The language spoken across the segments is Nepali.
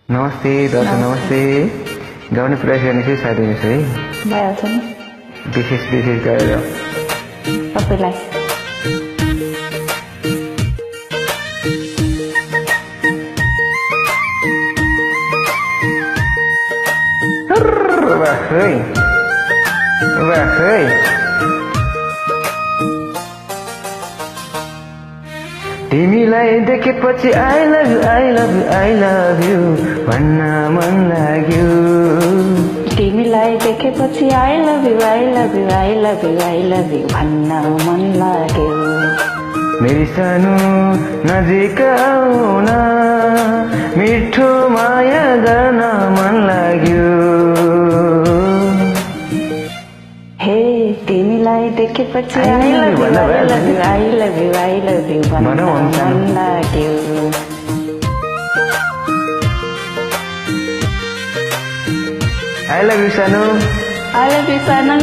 नमस्ते दर्शक नमस्ते गाउने प्रयास गर्ने चाहिँ साथी हुनेछ है भइहाल्छ नि विशेष गरेर सबैलाई वाखै तिमीलाई देखेपछि I love you I love you I love you भन्न मन लाग्यो तिमीलाई देखेपछि I love you I love you I love you I love you भन्न मन लाग्यो मेरी सानो नजिक आउन मिठो माया गर्न मन लाग्यो हे तिमीलाई देखेपछि I love you I love you I love you I love you भन्न मन लाग्यो आई लभ यु सानो आई लभ यु सानो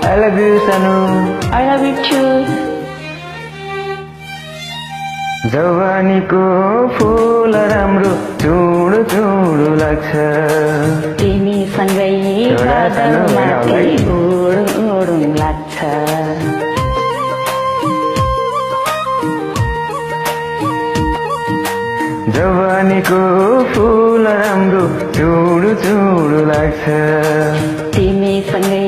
I love you सानो I love you too जवानीको फूल राम्रो चुडो चुडो लाग्छ तिमी सँगै बादलमाथि उडौँ लाग्छ जवानीको फूल राम्रो चुडो चुडो लाग्छ तिमी सँगै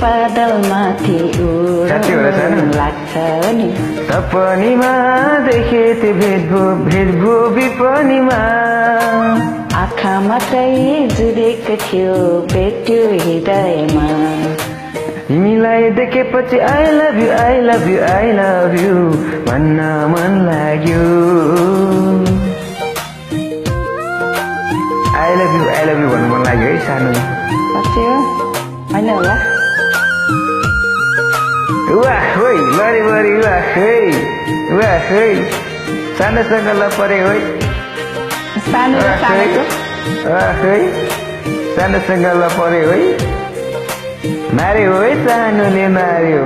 बादलमाथि उडौँ लाग्छ नि सपनीमा देखे त्यो भेटभो विपनीमा आँखा मात्रै जुरेको थियो भेट्यो हृदयमा तिमीलाई देखेपछि I love you I love you I love you भन्न मन लाग्यो आई लभ यु भन्नु मन लाग्यो है सानो साँच्चै हो होइन होला वाह होइ लरी वाह है सानोसँग लपरे होइ सानो र सानोको वाह है सानोसँग लपरे होइ मार्यो है सानोले मार्यो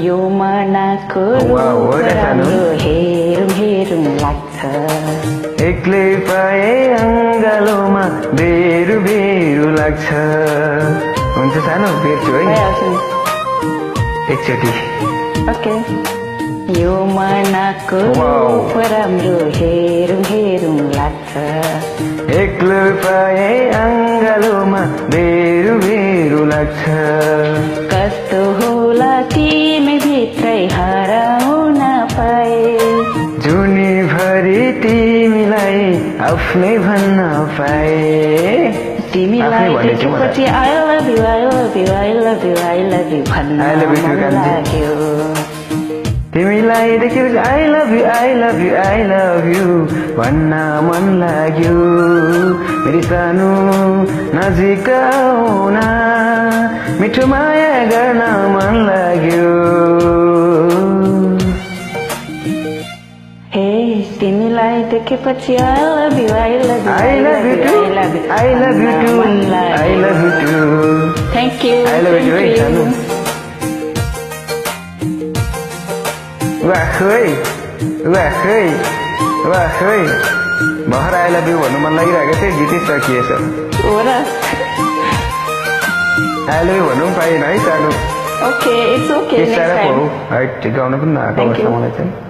यो मनको राम्रो हेरौँ लाग्छ एक्लै पाए अङ्गालोमा बेरु लाग्छ हुन्छ सानो बेर्छु है एकचोटि ओके यो मनको राम्रो हेरौँ लाग्छ एक्लै पाए अङ्गालोमा बेरु लाग्छ कस्तो होला तिमी भित्रै हराउन पाए जुनीभरि तिमीलाई आफ्नै भन्न पाए तिमीलाई देखेपछि I love you I love you I love you I love you भन्न मन लाग्यो तिमीलाई देखेपछि I love you I love you I love you भन्न मन लाग्यो मेरी सानो नजिक आउन मिठो माया गर्न मन लाग्यो हे तिमीलाई देखेपछि I love you I love you I love you too I love you too I love you too thank you I love you है सानो वाह है भर आई लभ यु भन्नु मन लागिरहेको थियो गीतै सकिएछ हो र आई लभ यु भन्नु पाएन है सानो okay it's okay next time गाउन पनि नआएको मलाई चाहिँ